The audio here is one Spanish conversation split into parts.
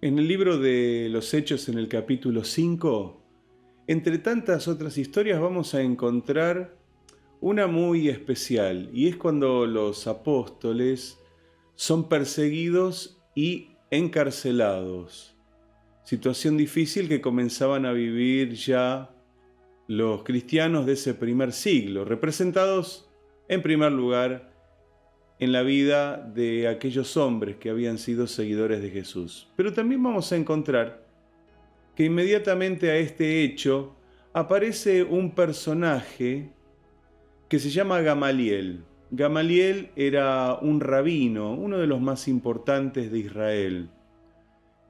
En el libro de los Hechos, en el capítulo 5, entre tantas otras historias vamos a encontrar una muy especial, y es cuando los apóstoles son perseguidos y encarcelados. situación difícil que comenzaban a vivir ya los cristianos de ese primer siglo, representados en primer lugar en la vida de aquellos hombres que habían sido seguidores de Jesús. Pero también vamos a encontrar que inmediatamente a este hecho aparece un personaje que se llama Gamaliel. Gamaliel era un rabino, uno de los más importantes de Israel,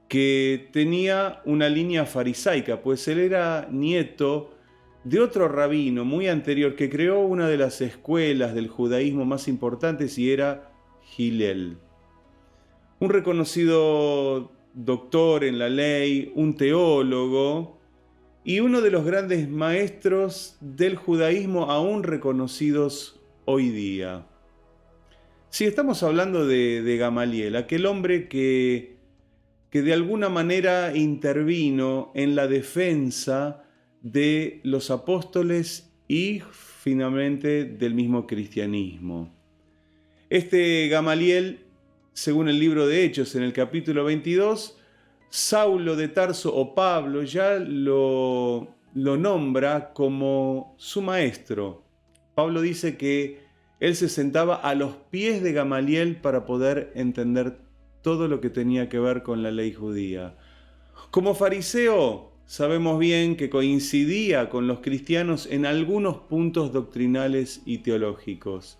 que tenía una línea farisaica, pues él era nieto de otro rabino muy anterior que creó una de las escuelas del judaísmo más importantes y era Hillel. Un reconocido doctor en la ley, un teólogo y uno de los grandes maestros del judaísmo aún reconocidos hoy día. Si estamos hablando de Gamaliel, aquel hombre que de alguna manera intervino en la defensa de los apóstoles y finalmente del mismo cristianismo. Este Gamaliel, según el libro de Hechos en el capítulo 22, Saulo de Tarso o Pablo ya lo nombra como su maestro. Pablo dice que él se sentaba a los pies de Gamaliel para poder entender todo lo que tenía que ver con la ley judía. Como fariseo, sabemos bien que coincidía con los cristianos en algunos puntos doctrinales y teológicos.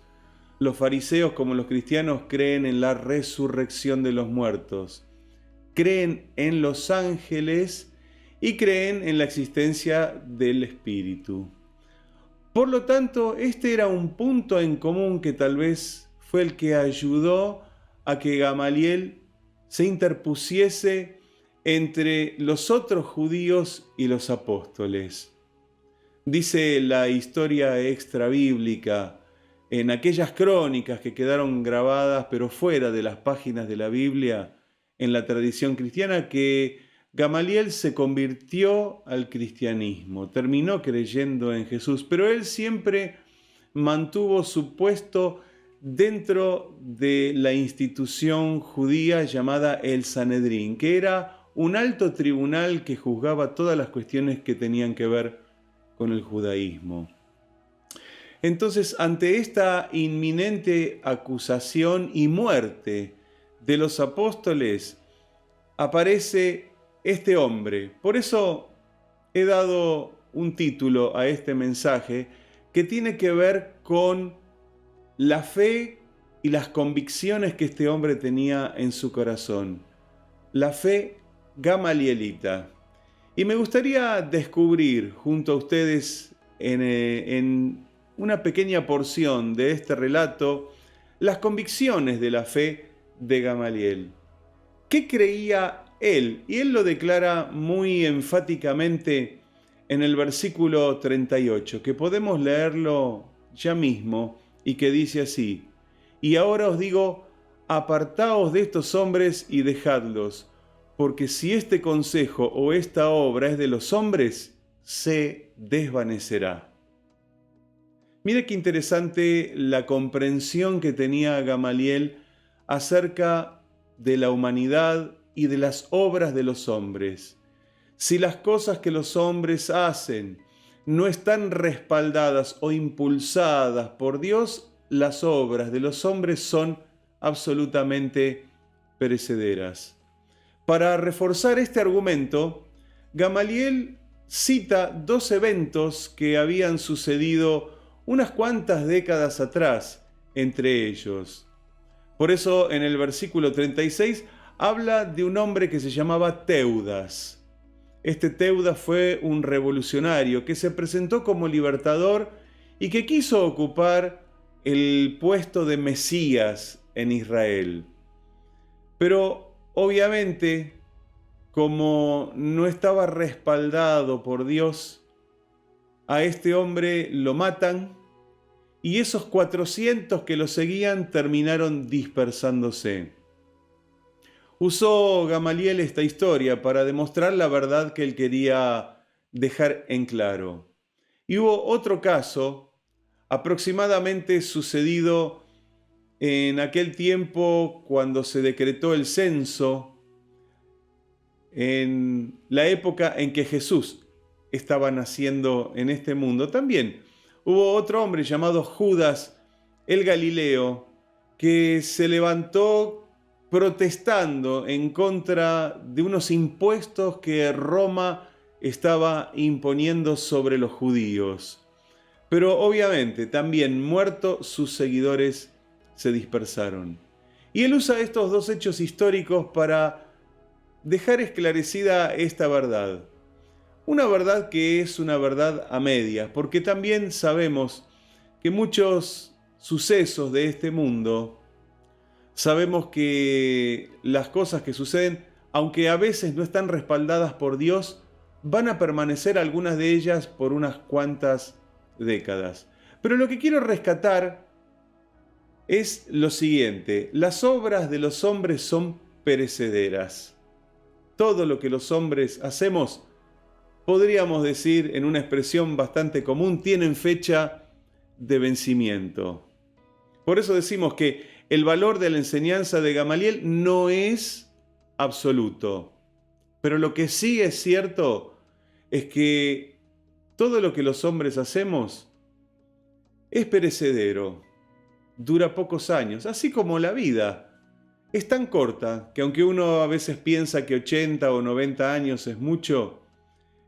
Los fariseos, como los cristianos, creen en la resurrección de los muertos, creen en los ángeles y creen en la existencia del Espíritu. Por lo tanto, este era un punto en común que tal vez fue el que ayudó a que Gamaliel se interpusiese entre los otros judíos y los apóstoles. Dice la historia extrabíblica, en aquellas crónicas que quedaron grabadas pero fuera de las páginas de la Biblia, en la tradición cristiana, que Gamaliel se convirtió al cristianismo, terminó creyendo en Jesús, pero él siempre mantuvo su puesto dentro de la institución judía llamada el Sanedrín, que era un alto tribunal que juzgaba todas las cuestiones que tenían que ver con el judaísmo. Entonces, ante esta inminente acusación y muerte de los apóstoles, aparece este hombre. Por eso he dado un título a este mensaje que tiene que ver con la fe y las convicciones que este hombre tenía en su corazón. La fe gamalielita. Y me gustaría descubrir junto a ustedes en una pequeña porción de este relato las convicciones de la fe de Gamaliel. ¿Qué creía él? Y él lo declara muy enfáticamente en el versículo 38, que podemos leerlo ya mismo y que dice así: y ahora os digo, apartaos de estos hombres y dejadlos, porque si este consejo o esta obra es de los hombres, se desvanecerá. Mira qué interesante la comprensión que tenía Gamaliel acerca de la humanidad y de las obras de los hombres. Si las cosas que los hombres hacen no están respaldadas o impulsadas por Dios, las obras de los hombres son absolutamente perecederas. Para reforzar este argumento, Gamaliel cita dos eventos que habían sucedido unas cuantas décadas atrás entre ellos. Por eso en el versículo 36 habla de un hombre que se llamaba Teudas. Este Teudas fue un revolucionario que se presentó como libertador y que quiso ocupar el puesto de Mesías en Israel. Pero obviamente, como no estaba respaldado por Dios, a este hombre lo matan y esos 400 que lo seguían terminaron dispersándose. Usó Gamaliel esta historia para demostrar la verdad que él quería dejar en claro. Y hubo otro caso, aproximadamente sucedido en aquel tiempo cuando se decretó el censo, en la época en que Jesús estaba naciendo en este mundo, también hubo otro hombre llamado Judas el Galileo que se levantó protestando en contra de unos impuestos que Roma estaba imponiendo sobre los judíos. Pero obviamente también muerto sus seguidores se dispersaron. Y él usa estos dos hechos históricos para dejar esclarecida esta verdad. Una verdad que es una verdad a medias, porque también sabemos que muchos sucesos de este mundo, sabemos que las cosas que suceden, aunque a veces no están respaldadas por Dios, van a permanecer algunas de ellas por unas cuantas décadas. Pero lo que quiero rescatar es lo siguiente: las obras de los hombres son perecederas. Todo lo que los hombres hacemos, podríamos decir en una expresión bastante común, tienen fecha de vencimiento. Por eso decimos que el valor de la enseñanza de Gamaliel no es absoluto. Pero lo que sí es cierto es que todo lo que los hombres hacemos es perecedero, dura pocos años, así como la vida. Es tan corta que aunque uno a veces piensa que 80 o 90 años es mucho,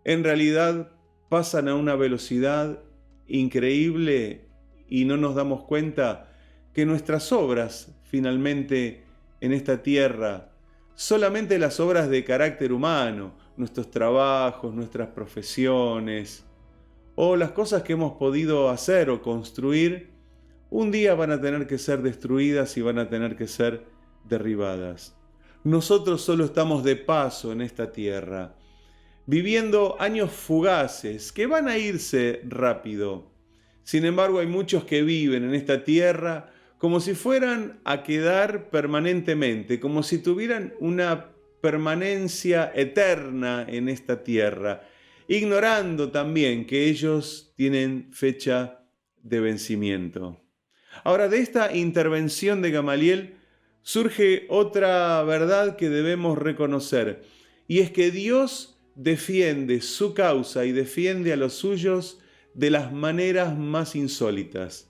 en realidad pasan a una velocidad increíble y no nos damos cuenta que nuestras obras finalmente en esta tierra, solamente las obras de carácter humano, nuestros trabajos, nuestras profesiones o las cosas que hemos podido hacer o construir, un día van a tener que ser destruidas y van a tener que ser derribadas. Nosotros solo estamos de paso en esta tierra, viviendo años fugaces que van a irse rápido. Sin embargo, hay muchos que viven en esta tierra como si fueran a quedar permanentemente, como si tuvieran una permanencia eterna en esta tierra, ignorando también que ellos tienen fecha de vencimiento. Ahora, de esta intervención de Gamaliel surge otra verdad que debemos reconocer, y es que Dios defiende su causa y defiende a los suyos de las maneras más insólitas.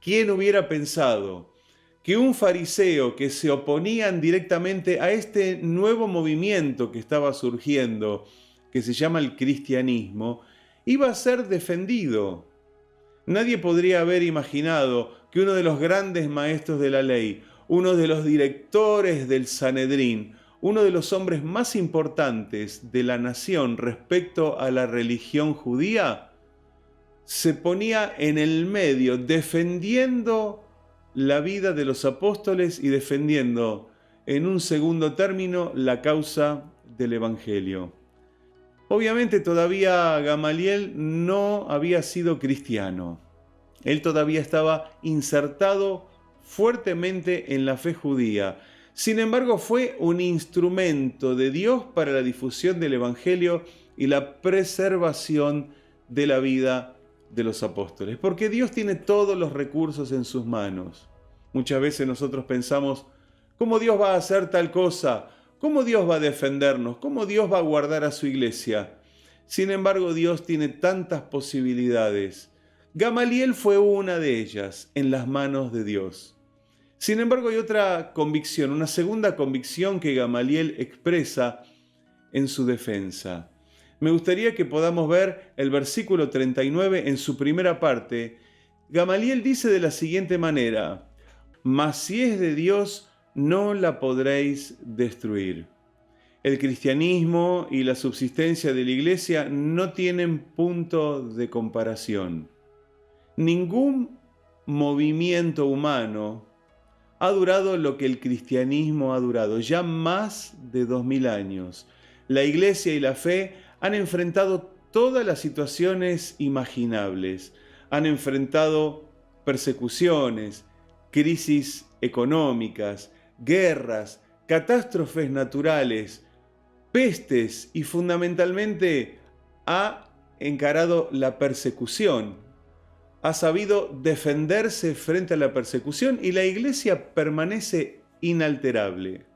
¿Quién hubiera pensado que un fariseo que se oponían directamente a este nuevo movimiento que estaba surgiendo, que se llama el cristianismo, iba a ser defendido? Nadie podría haber imaginado que uno de los grandes maestros de la ley, uno de los directores del Sanedrín, uno de los hombres más importantes de la nación respecto a la religión judía, se ponía en el medio defendiendo la vida de los apóstoles y defendiendo en un segundo término la causa del Evangelio. Obviamente todavía Gamaliel no había sido cristiano. Él todavía estaba insertado fuertemente en la fe judía. Sin embargo, fue un instrumento de Dios para la difusión del Evangelio y la preservación de la vida de los apóstoles, porque Dios tiene todos los recursos en sus manos. Muchas veces nosotros pensamos, ¿cómo Dios va a hacer tal cosa? ¿Cómo Dios va a defendernos? ¿Cómo Dios va a guardar a su iglesia? Sin embargo, Dios tiene tantas posibilidades. Gamaliel fue una de ellas en las manos de Dios. Sin embargo, hay otra convicción, una segunda convicción que Gamaliel expresa en su defensa. Me gustaría que podamos ver el versículo 39 en su primera parte. Gamaliel dice de la siguiente manera: «Mas si es de Dios, no la podréis destruir». El cristianismo y la subsistencia de la iglesia no tienen punto de comparación. Ningún movimiento humano ha durado lo que el cristianismo ha durado, ya más de 2000 años. La iglesia y la fe han enfrentado todas las situaciones imaginables. Han enfrentado persecuciones, crisis económicas, guerras, catástrofes naturales, pestes y fundamentalmente ha encarado la persecución. Ha sabido defenderse frente a la persecución y la iglesia permanece inalterable.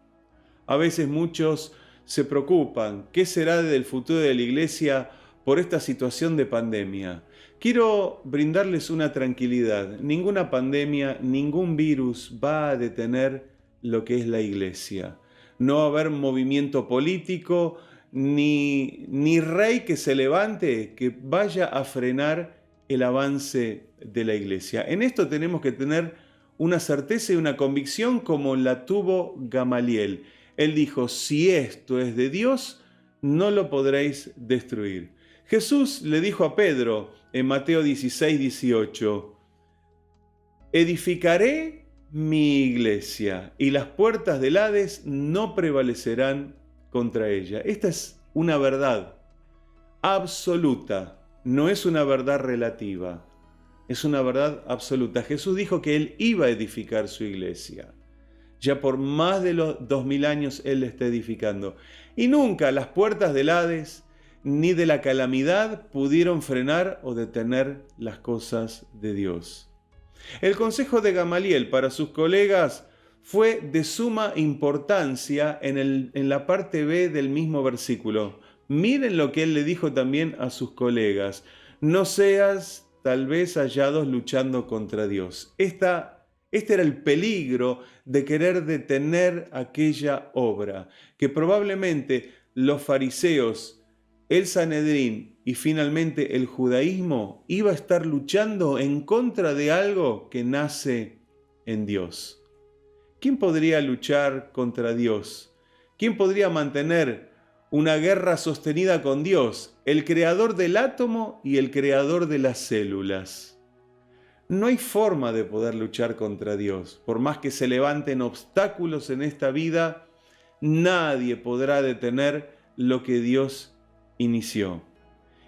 A veces muchos se preocupan. ¿Qué será del futuro de la iglesia por esta situación de pandemia? Quiero brindarles una tranquilidad. Ninguna pandemia, ningún virus va a detener lo que es la iglesia. No va a haber movimiento político, ni rey que se levante que vaya a frenar el avance de la iglesia. En esto tenemos que tener una certeza y una convicción como la tuvo Gamaliel. Él dijo, si esto es de Dios, no lo podréis destruir. Jesús le dijo a Pedro en Mateo 16, 18, edificaré mi iglesia y las puertas del Hades no prevalecerán contra ella. Esta es una verdad absoluta, no es una verdad relativa, es una verdad absoluta. Jesús dijo que Él iba a edificar su iglesia. Ya por más de los 2000 años Él la está edificando. Y nunca las puertas del Hades ni de la calamidad pudieron frenar o detener las cosas de Dios. El consejo de Gamaliel para sus colegas fue de suma importancia en la parte B del mismo versículo. Miren lo que él le dijo también a sus colegas. No seas tal vez hallados luchando contra Dios. Este era el peligro de querer detener aquella obra, que probablemente los fariseos, el Sanedrín y finalmente el judaísmo iba a estar luchando en contra de algo que nace en Dios. ¿Quién podría luchar contra Dios? ¿Quién podría mantener una guerra sostenida con Dios, el creador del átomo y el creador de las células? No hay forma de poder luchar contra Dios. Por más que se levanten obstáculos en esta vida, nadie podrá detener lo que Dios inició.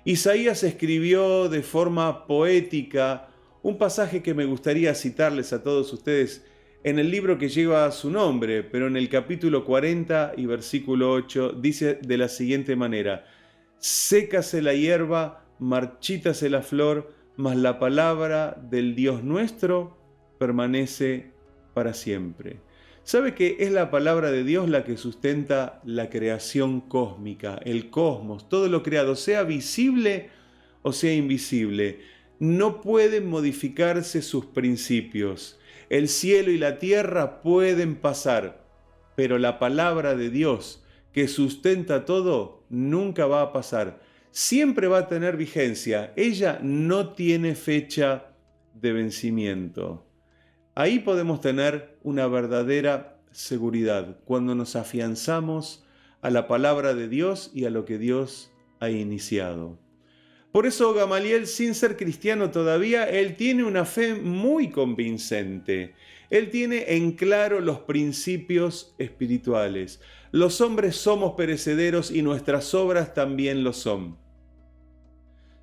Isaías escribió de forma poética un pasaje que me gustaría citarles a todos ustedes en el libro que lleva su nombre, pero en el capítulo 40 y versículo 8 dice de la siguiente manera: sécase la hierba, marchítase la flor, mas la palabra del Dios nuestro permanece para siempre. ¿Sabe que es la palabra de Dios la que sustenta la creación cósmica, el cosmos, todo lo creado, sea visible o sea invisible? No pueden modificarse sus principios. El cielo y la tierra pueden pasar, pero la palabra de Dios que sustenta todo nunca va a pasar. Siempre va a tener vigencia. Ella no tiene fecha de vencimiento. Ahí podemos tener una verdadera seguridad cuando nos afianzamos a la palabra de Dios y a lo que Dios ha iniciado. Por eso Gamaliel, sin ser cristiano todavía, él tiene una fe muy convincente. Él tiene en claro los principios espirituales. Los hombres somos perecederos y nuestras obras también lo son.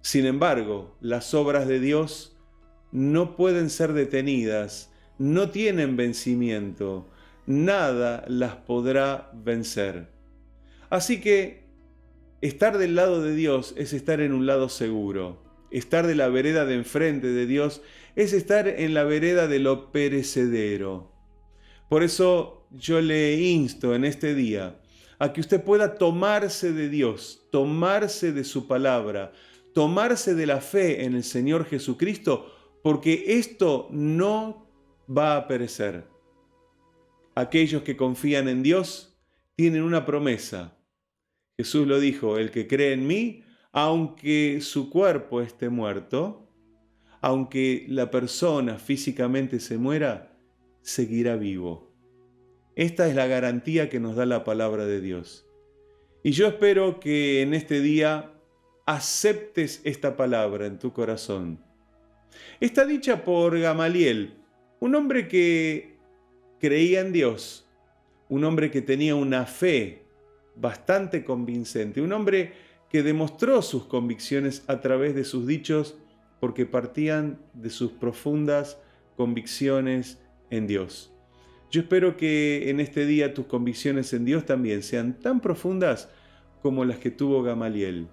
Sin embargo, las obras de Dios no pueden ser detenidas, no tienen vencimiento, nada las podrá vencer. Así que estar del lado de Dios es estar en un lado seguro. Estar de la vereda de enfrente de Dios es estar en la vereda de lo perecedero. Por eso yo le insto en este día a que usted pueda tomarse de Dios, tomarse de su palabra, tomarse de la fe en el Señor Jesucristo, porque esto no va a perecer. Aquellos que confían en Dios tienen una promesa. Jesús lo dijo: el que cree en mí, aunque su cuerpo esté muerto, aunque la persona físicamente se muera, seguirá vivo. Esta es la garantía que nos da la palabra de Dios. Y yo espero que en este día aceptes esta palabra en tu corazón. Está dicha por Gamaliel, un hombre que creía en Dios, un hombre que tenía una fe bastante convincente, un hombre que demostró sus convicciones a través de sus dichos porque partían de sus profundas convicciones en Dios. Yo espero que en este día tus convicciones en Dios también sean tan profundas como las que tuvo Gamaliel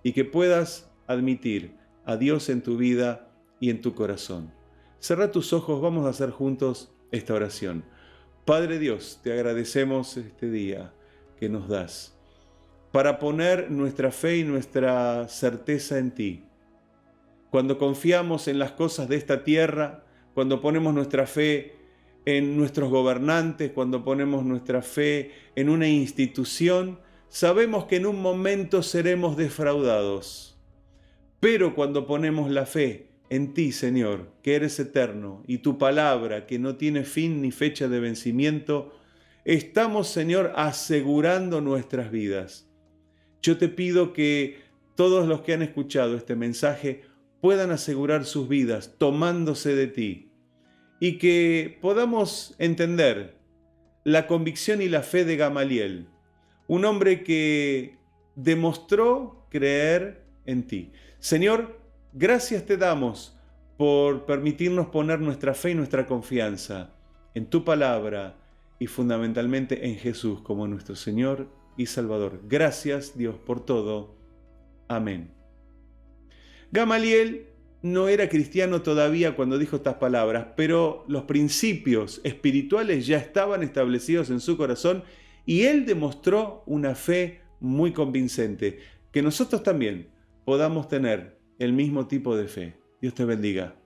y que puedas admitir a Dios en tu vida y en tu corazón. Cerra tus ojos, vamos a hacer juntos esta oración. Padre Dios, te agradecemos este día que nos das. para poner nuestra fe y nuestra certeza en ti. Cuando confiamos en las cosas de esta tierra, cuando ponemos nuestra fe en nuestros gobernantes, cuando ponemos nuestra fe en una institución, sabemos que en un momento seremos defraudados. Pero cuando ponemos la fe en ti, Señor, que eres eterno, y tu palabra, que no tiene fin ni fecha de vencimiento, estamos, Señor, asegurando nuestras vidas. Yo te pido que todos los que han escuchado este mensaje puedan asegurar sus vidas tomándose de ti y que podamos entender la convicción y la fe de Gamaliel, un hombre que demostró creer en ti. Señor, gracias te damos por permitirnos poner nuestra fe y nuestra confianza en tu palabra y fundamentalmente en Jesús como nuestro Señor y Salvador. Gracias, Dios, por todo. Amén. Gamaliel no era cristiano todavía cuando dijo estas palabras, pero los principios espirituales ya estaban establecidos en su corazón y él demostró una fe muy convincente. Que nosotros también podamos tener el mismo tipo de fe. Dios te bendiga.